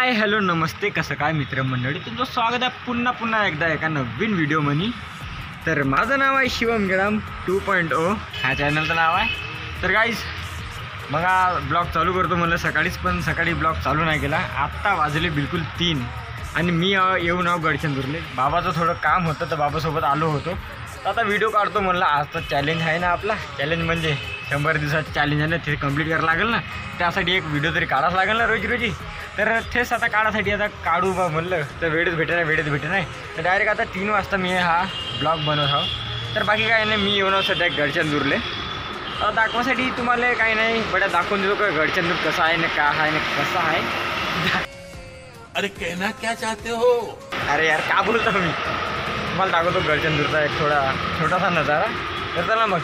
Hi hello नमस्ते, कसं काय मित्रमंडळी, तुमचं स्वागत आहे पुन्हा एकदा एका नवीन व्हिडिओमध्ये। तर माझं नाव आहे शिवम गेडाम 2.0 ह्या चॅनलचं नाव आहे। तर गाईज मग हा ब्लॉग चालू करतो म्हणलं सकाळीच, पण सकाळी ब्लॉग चालू नाही केला। आत्ता वाजले बिलकुल 3 आणि मी येऊन गडचंदूरले। बाबाचं थोडं काम होतं तर बाबासोबत आलो होतो। तर आता व्हिडिओ काढतो म्हणलं, आजचा चॅलेंज आहे ना आपला। चॅलेंज म्हणजे 100 दिवसाचं चॅलेंज आहे ना, ते कंप्लीट करावं लागेल ना, त्यासाठी एक व्हिडिओ तरी काढावंच लागेल ना रोजी। तर तेच आता काढासाठी आता काढू बा म्हणलं, तर वेळच भेटे नाही तर डायरेक्ट आता 3 वाजता मी हा ब्लॉग बनवत आहो। तर बाकी काय नाही, मी येऊन सध्या गडचंदूरले दाखवासाठी तुम्हाला काही नाही, बड्या दाखवून देतो का गडचंदूर कसं आहे ना, का आहे ना, कसं आहे। अरे कहना क्या चाहते हो? अरे यार का बोलतो मी, तुम्हाला दाखवतो गडचंदूरचा एक छोटासा नजारा। तर चला मग।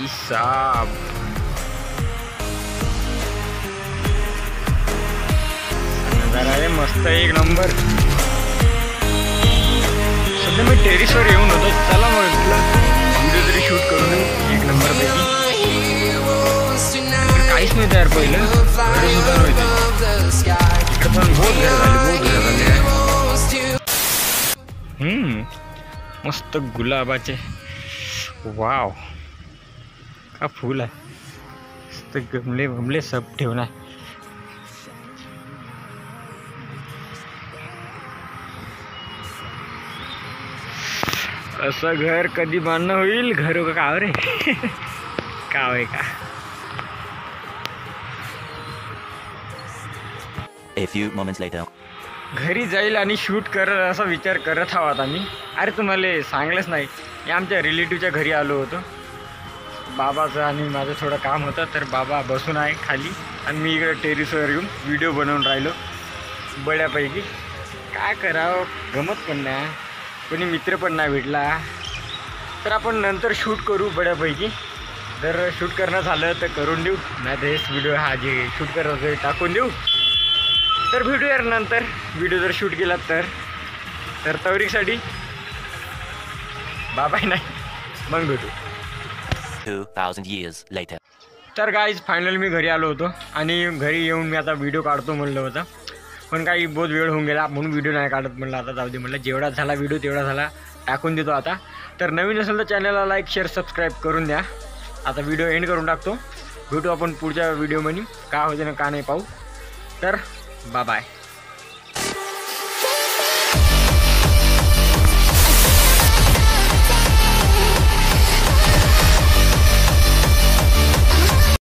साहब नजारा आहे मस्त एक नंबर। सध्या मी टेरिसवर येऊन होतो। चला मग तुला व्हिडिओ तरी शूट करून देऊ एक नंबर पैकी। काहीच नाही तयार पहिलं सुद्धा नव्हते, इकडे पण बहुत घर झाले। मस्त गुलाबाचे वाव का फूल आहे, मस्त गमले सब ठेवणार। असं घर कधी बांधणं होईल, घर का रे का आहे का। A few moments later. घरी जाईल आणि शूट करत असा विचार करत आहोत आम्ही। अरे तुम्हाला सांगलंच नाही, मी आमच्या रिलेटिव्हच्या घरी आलो होतो। बाबाचं आणि माझं थोडं काम होतं, तर बाबा बसून आहे खाली आणि मी इकडे टेरिसवर येऊन व्हिडिओ बनवून राहिलो बड्यापैकी। काय करावं, गमत पण नाही, कोणी मित्र पण नाही भेटला। तर आपण नंतर शूट करू बड्यापैकी। जर शूट करणं झालं तर करून देऊ, नाही तर हेच व्हिडिओ हा जे शूट करत टाकून देऊ। तर भेटू यार नंतर, व्हिडिओ जर शूट केला तर तवरीसाठी बाबाय नाही, मग भेटू। 2000 years later. तर गाईज फायनली मी घरी आलो होतो आणि घरी येऊन मी आता व्हिडिओ काढतो म्हणलं होतं, पण काही बहुत वेळ होऊन गेला म्हणून व्हिडिओ नाही काढत म्हणलं। आता जाऊ दे म्हणलं, जेवढा झाला व्हिडिओ तेवढा झाला, टाकून देतो आता। तर नवीन असेल तर चॅनलला लाईक शेअर सबस्क्राईब करून द्या। आता व्हिडिओ एंड करून टाकतो, भेटू आपण पुढच्या व्हिडिओमध्ये, का होते ना का नाही पाहू। तर बाय बाय।